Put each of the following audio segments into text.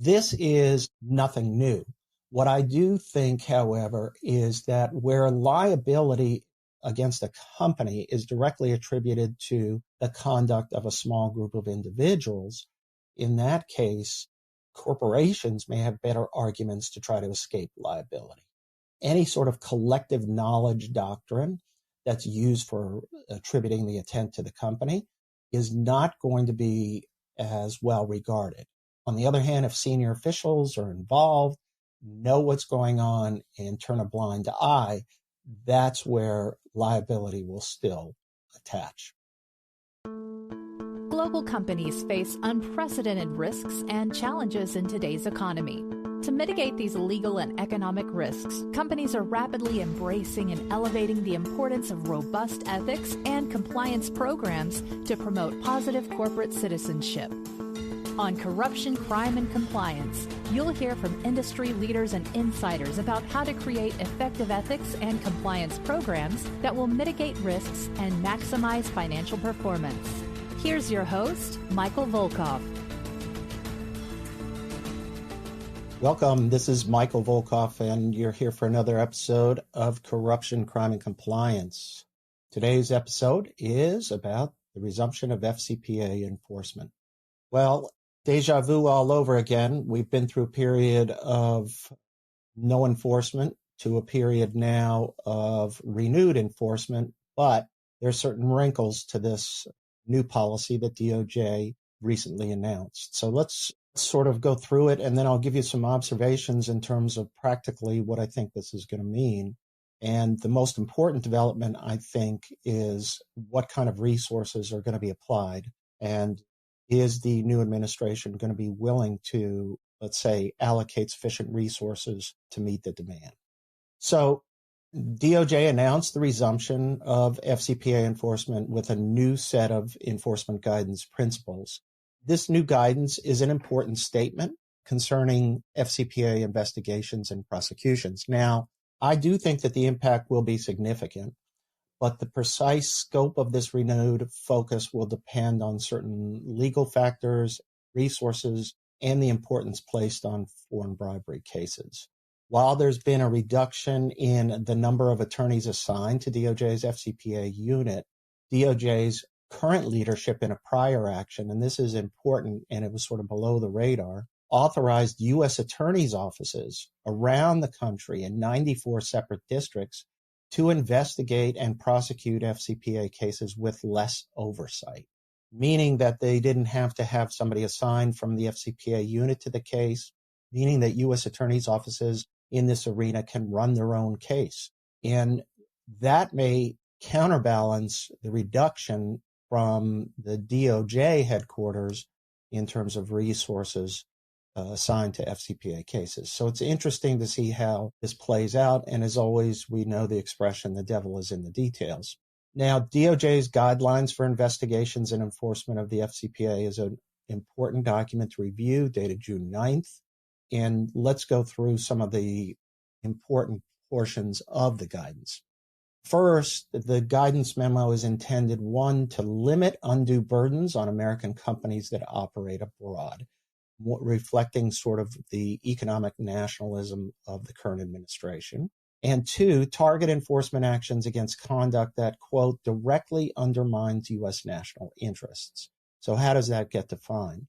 This is nothing new. What I do think, however, is that where liability against a company is directly attributed to the conduct of a small group of individuals, in that case, corporations may have better arguments to try to escape liability. Any sort of collective knowledge doctrine that's used for attributing the intent to the company is not going to be as well regarded. On the other hand, if senior officials are involved, know what's going on, and turn a blind eye, that's where liability will still attach. Global companies face unprecedented risks and challenges in today's economy. To mitigate these legal and economic risks, companies are rapidly embracing and elevating the importance of robust ethics and compliance programs to promote positive corporate citizenship. On Corruption, Crime, and Compliance, you'll hear from industry leaders and insiders about how to create effective ethics and compliance programs that will mitigate risks and maximize financial performance. Here's your host, Michael Volkov. Welcome. This is Michael Volkov, and you're here for another episode of Corruption, Crime, and Compliance. Today's episode is about the resumption of FCPA enforcement. Well, deja vu all over again. We've been through a period of no enforcement to a period now of renewed enforcement, but there are certain wrinkles to this new policy that DOJ recently announced. So let's sort of go through it, and then I'll give you some observations in terms of practically what I think this is going to mean. And the most important development, I think, is what kind of resources are going to be applied, and is the new administration going to be willing to, let's say, allocate sufficient resources to meet the demand? So DOJ announced the resumption of FCPA enforcement with a new set of enforcement guidance principles. This new guidance is an important statement concerning FCPA investigations and prosecutions. Now, I do think that the impact will be significant, but the precise scope of this renewed focus will depend on certain legal factors, resources, and the importance placed on foreign bribery cases. While there's been a reduction in the number of attorneys assigned to DOJ's FCPA unit, DOJ's current leadership in a prior action, and this is important and it was sort of below the radar, authorized U.S. attorneys' offices around the country in 94 separate districts to investigate and prosecute FCPA cases with less oversight, meaning that they didn't have to have somebody assigned from the FCPA unit to the case, meaning that U.S. attorneys' offices in this arena can run their own case. And that may counterbalance the reduction from the DOJ headquarters in terms of resources assigned to FCPA cases. So it's interesting to see how this plays out. And as always, we know the expression, the devil is in the details. Now, DOJ's guidelines for investigations and enforcement of the FCPA is an important document to review, dated June 9th. And let's go through some of the important portions of the guidance. First, the guidance memo is intended, one, to limit undue burdens on American companies that operate abroad, reflecting sort of the economic nationalism of the current administration. And two, target enforcement actions against conduct that, quote, directly undermines U.S. national interests. So how does that get defined?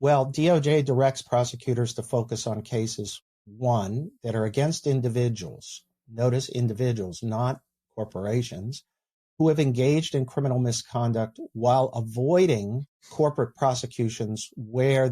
Well, DOJ directs prosecutors to focus on cases, one, that are against individuals. Notice individuals, not corporations, who have engaged in criminal misconduct while avoiding corporate prosecutions where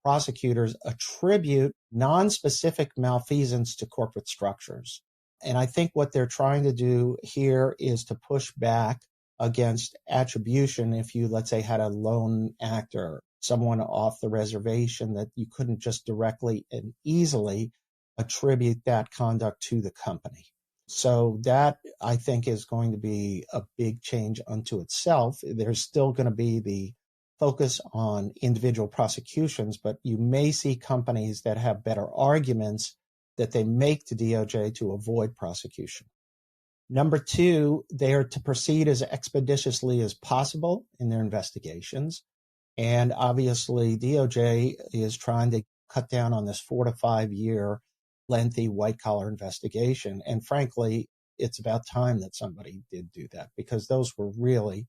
prosecutors attribute non-specific malfeasance to corporate structures. And I think what they're trying to do here is to push back against attribution. If you, let's say, had a lone actor, someone off the reservation, that you couldn't just directly and easily attribute that conduct to the company. So that, I think, is going to be a big change unto itself. There's still going to be the focus on individual prosecutions, but you may see companies that have better arguments that they make to DOJ to avoid prosecution. Number two, they are to proceed as expeditiously as possible in their investigations. And obviously, DOJ is trying to cut down on this 4 to 5 year lengthy white-collar investigation. And frankly, it's about time that somebody did do that because those were really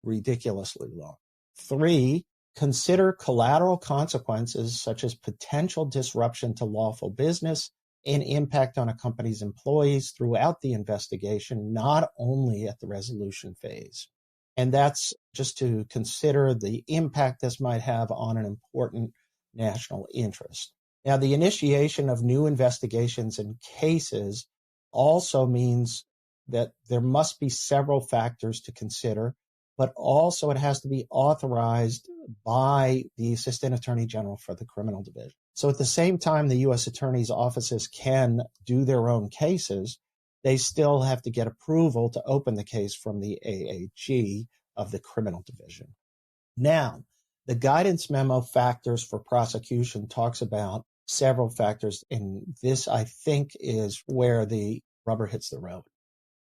ridiculously long. 3, consider collateral consequences such as potential disruption to lawful business and impact on a company's employees throughout the investigation, not only at the resolution phase. And that's just to consider the impact this might have on an important national interest. Now, the initiation of new investigations and cases also means that there must be several factors to consider, but also it has to be authorized by the Assistant Attorney General for the Criminal Division. So at the same time the U.S. Attorney's offices can do their own cases, they still have to get approval to open the case from the AAG of the Criminal Division. Now, the guidance memo factors for prosecution talks about several factors, and this, I think, is where the rubber hits the road.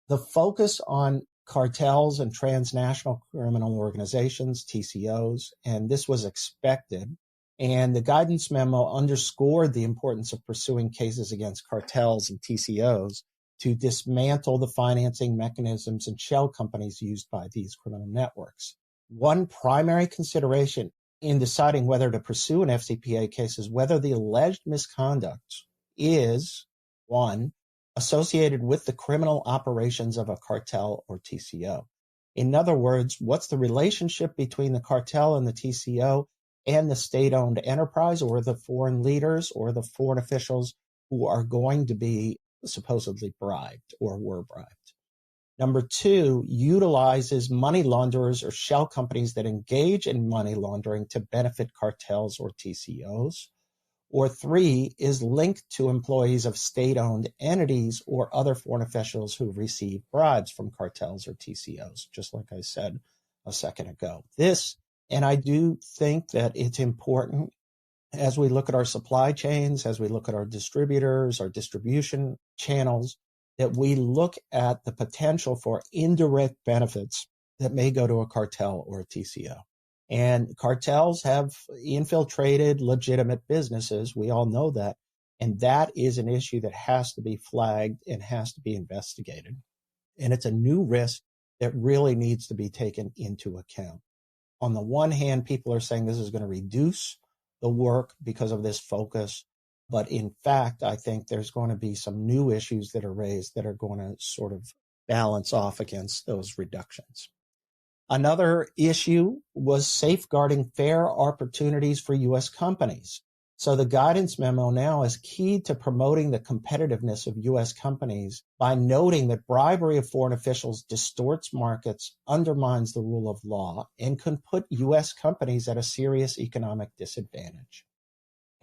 The focus on cartels and transnational criminal organizations, TCOs, and this was expected. And the guidance memo underscored the importance of pursuing cases against cartels and TCOs to dismantle the financing mechanisms and shell companies used by these criminal networks. One primary consideration in deciding whether to pursue an FCPA case is whether the alleged misconduct is, 1, associated with the criminal operations of a cartel or TCO. In other words, what's the relationship between the cartel and the TCO and the state-owned enterprise or the foreign leaders or the foreign officials who are going to be supposedly bribed or were bribed. Number 2, utilizes money launderers or shell companies that engage in money laundering to benefit cartels or TCOs. Or 3, is linked to employees of state-owned entities or other foreign officials who receive bribes from cartels or TCOs, just like I said a second ago. This, and I do think that it's important as we look at our supply chains, as we look at our distributors, our distribution channels, that we look at the potential for indirect benefits that may go to a cartel or a TCO. And cartels have infiltrated legitimate businesses. We all know that. And that is an issue that has to be flagged and has to be investigated. And it's a new risk that really needs to be taken into account. On the one hand, people are saying this is going to reduce the work because of this focus. But in fact, I think there's going to be some new issues that are raised that are going to sort of balance off against those reductions. Another issue was safeguarding fair opportunities for U.S. companies. So the guidance memo now is key to promoting the competitiveness of U.S. companies by noting that bribery of foreign officials distorts markets, undermines the rule of law, and can put U.S. companies at a serious economic disadvantage.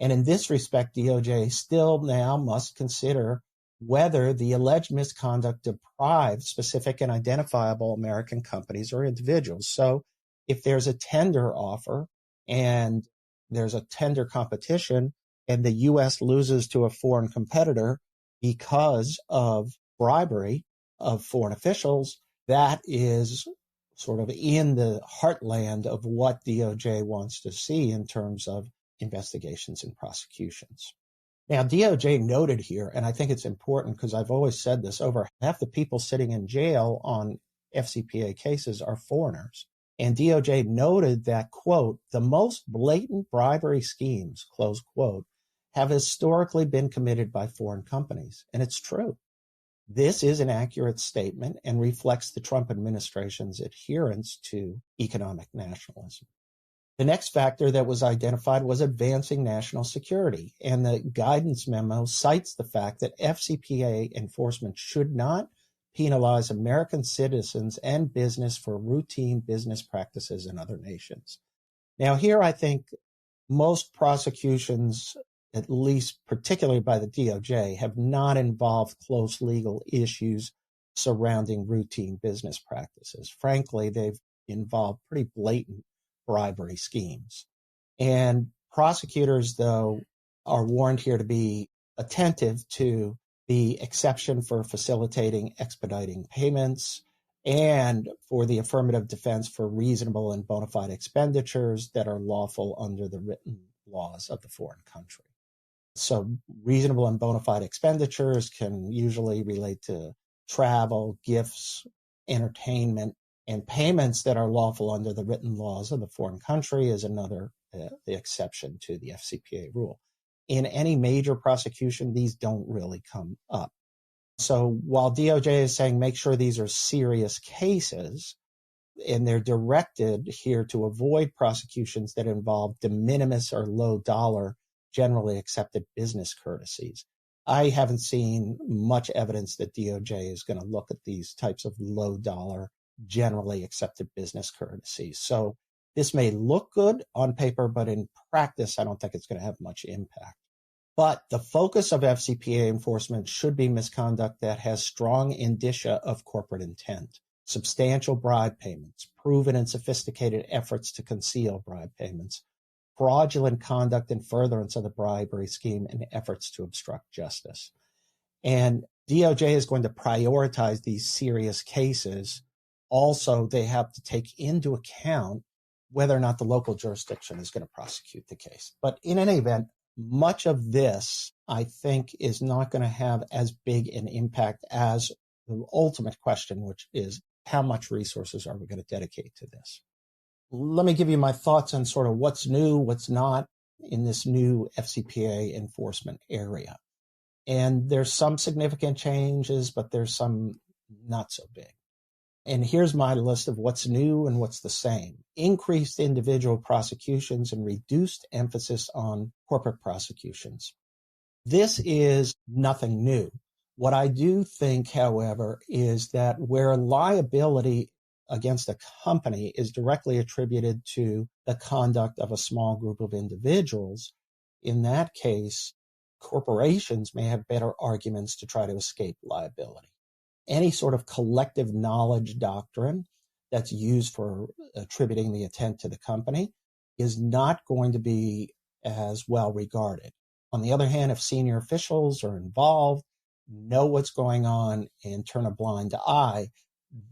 And in this respect, DOJ still now must consider whether the alleged misconduct deprives specific and identifiable American companies or individuals. So if there's a tender offer and there's a tender competition and the U.S. loses to a foreign competitor because of bribery of foreign officials, that is sort of in the heartland of what DOJ wants to see in terms of investigations and prosecutions. Now, DOJ noted here, and I think it's important because I've always said this, over half the people sitting in jail on FCPA cases are foreigners. And DOJ noted that, quote, the most blatant bribery schemes, close quote, have historically been committed by foreign companies. And it's true. This is an accurate statement and reflects the Trump administration's adherence to economic nationalism. The next factor that was identified was advancing national security, and the guidance memo cites the fact that FCPA enforcement should not penalize American citizens and business for routine business practices in other nations. Now, here I think most prosecutions, at least particularly by the DOJ, have not involved close legal issues surrounding routine business practices. Frankly, they've involved pretty blatant bribery schemes. And prosecutors, though, are warned here to be attentive to the exception for facilitating expediting payments and for the affirmative defense for reasonable and bona fide expenditures that are lawful under the written laws of the foreign country. So reasonable and bona fide expenditures can usually relate to travel, gifts, entertainment, and payments that are lawful under the written laws of the foreign country is another the exception to the FCPA rule. In any major prosecution, these don't really come up. So while DOJ is saying make sure these are serious cases, and they're directed here to avoid prosecutions that involve de minimis or low dollar generally accepted business courtesies. I haven't seen much evidence that DOJ is going to look at these types of low dollar generally accepted business courtesies. So this may look good on paper, but in practice, I don't think it's going to have much impact. But the focus of FCPA enforcement should be misconduct that has strong indicia of corporate intent. Substantial bribe payments, proven and sophisticated efforts to conceal bribe payments, fraudulent conduct in furtherance of the bribery scheme, and efforts to obstruct justice. And DOJ is going to prioritize these serious cases. Also, they have to take into account whether or not the local jurisdiction is going to prosecute the case. But in any event, much of this, I think, is not going to have as big an impact as the ultimate question, which is how much resources are we going to dedicate to this? Let me give you my thoughts on sort of what's new, what's not in this new FCPA enforcement area. And there's some significant changes, but there's some not so big. And here's my list of what's new and what's the same. Increased individual prosecutions and reduced emphasis on corporate prosecutions. This is nothing new. What I do think, however, is that where liability against a company is directly attributed to the conduct of a small group of individuals, in that case, corporations may have better arguments to try to escape liability. Any sort of collective knowledge doctrine that's used for attributing the intent to the company is not going to be as well regarded. On the other hand, if senior officials are involved, know what's going on, and turn a blind eye,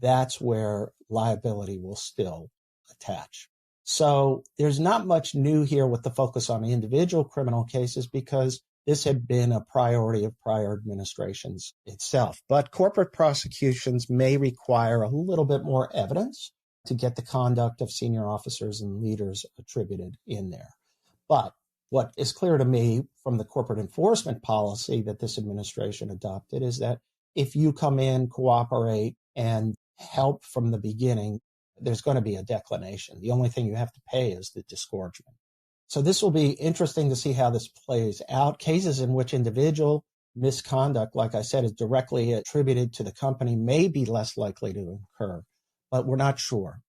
that's where liability will still attach. So there's not much new here with the focus on individual criminal cases because this had been a priority of prior administrations itself. But corporate prosecutions may require a little bit more evidence to get the conduct of senior officers and leaders attributed in there. But what is clear to me from the corporate enforcement policy that this administration adopted is that if you come in, cooperate, and help from the beginning, there's going to be a declination. The only thing you have to pay is the disgorgement. So this will be interesting to see how this plays out. Cases in which individual misconduct, like I said, is directly attributed to the company may be less likely to occur, but we're not sure.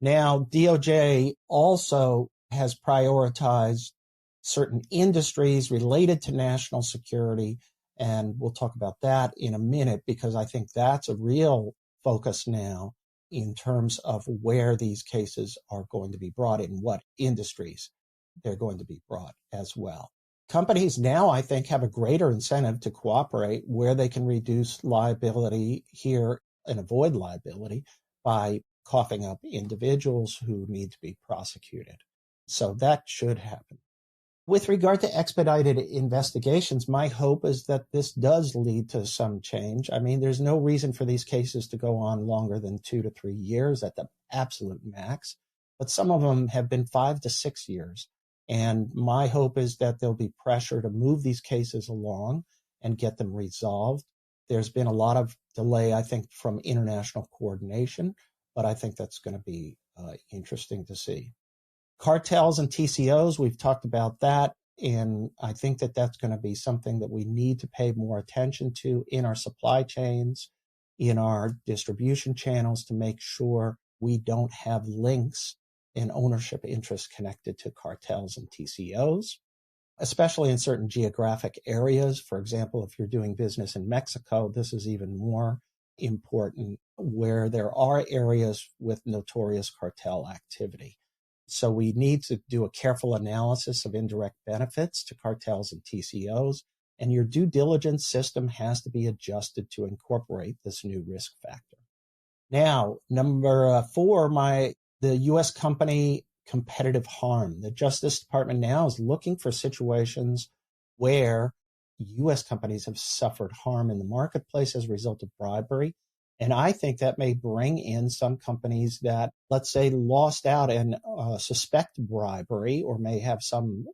Now, DOJ also has prioritized certain industries related to national security, and we'll talk about that in a minute because I think that's a real focus now in terms of where these cases are going to be brought in, what industries they're going to be brought as well. Companies now, I think, have a greater incentive to cooperate where they can reduce liability here and avoid liability by coughing up individuals who need to be prosecuted. So that should happen. With regard to expedited investigations, my hope is that this does lead to some change. I mean, there's no reason for these cases to go on longer than 2 to 3 years at the absolute max, but some of them have been 5 to 6 years. And my hope is that there'll be pressure to move these cases along and get them resolved. There's been a lot of delay, I think, from international coordination, but I think that's going to be interesting to see. Cartels and TCOs, we've talked about that, and I think that that's going to be something that we need to pay more attention to in our supply chains, in our distribution channels to make sure we don't have links and ownership interests connected to cartels and TCOs, especially in certain geographic areas. For example, if you're doing business in Mexico, this is even more important where there are areas with notorious cartel activity. So we need to do a careful analysis of indirect benefits to cartels and TCOs, and your due diligence system has to be adjusted to incorporate this new risk factor. Now, number 4, the U.S. company competitive harm. The Justice Department now is looking for situations where U.S. companies have suffered harm in the marketplace as a result of bribery. And I think that may bring in some companies that, let's say, lost out and suspect bribery or may have some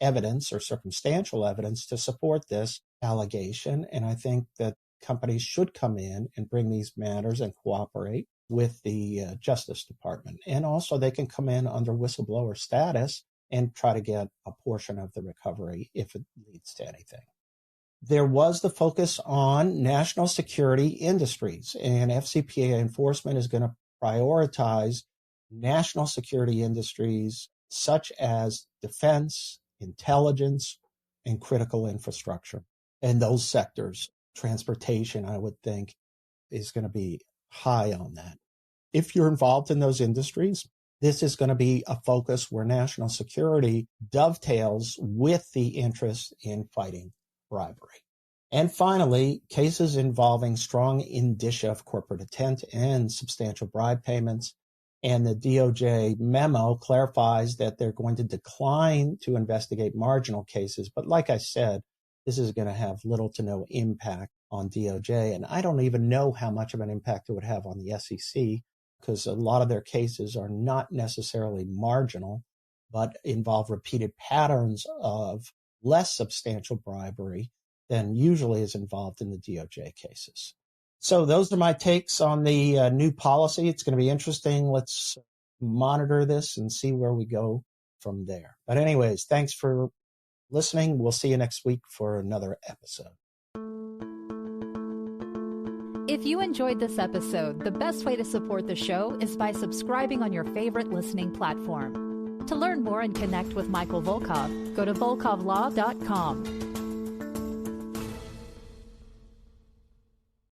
evidence or circumstantial evidence to support this allegation. And I think that companies should come in and bring these matters and cooperate with the Justice Department. And also they can come in under whistleblower status and try to get a portion of the recovery if it leads to anything. There was the focus on national security industries, and FCPA enforcement is going to prioritize national security industries such as defense, intelligence, and critical infrastructure. And those sectors, transportation, I would think, is going to be high on that. If you're involved in those industries, this is going to be a focus where national security dovetails with the interest in fighting bribery. And finally, cases involving strong indicia of corporate intent and substantial bribe payments. And the DOJ memo clarifies that they're going to decline to investigate marginal cases. But like I said, this is going to have little to no impact on DOJ. And I don't even know how much of an impact it would have on the SEC, because a lot of their cases are not necessarily marginal, but involve repeated patterns of less substantial bribery than usually is involved in the DOJ cases. So those are my takes on the new policy. It's going to be interesting. Let's monitor this and see where we go from there. But anyways, thanks for listening. We'll see you next week for another episode. If you enjoyed this episode, the best way to support the show is by subscribing on your favorite listening platform. To learn more and connect with Michael Volkov, go to volkovlaw.com.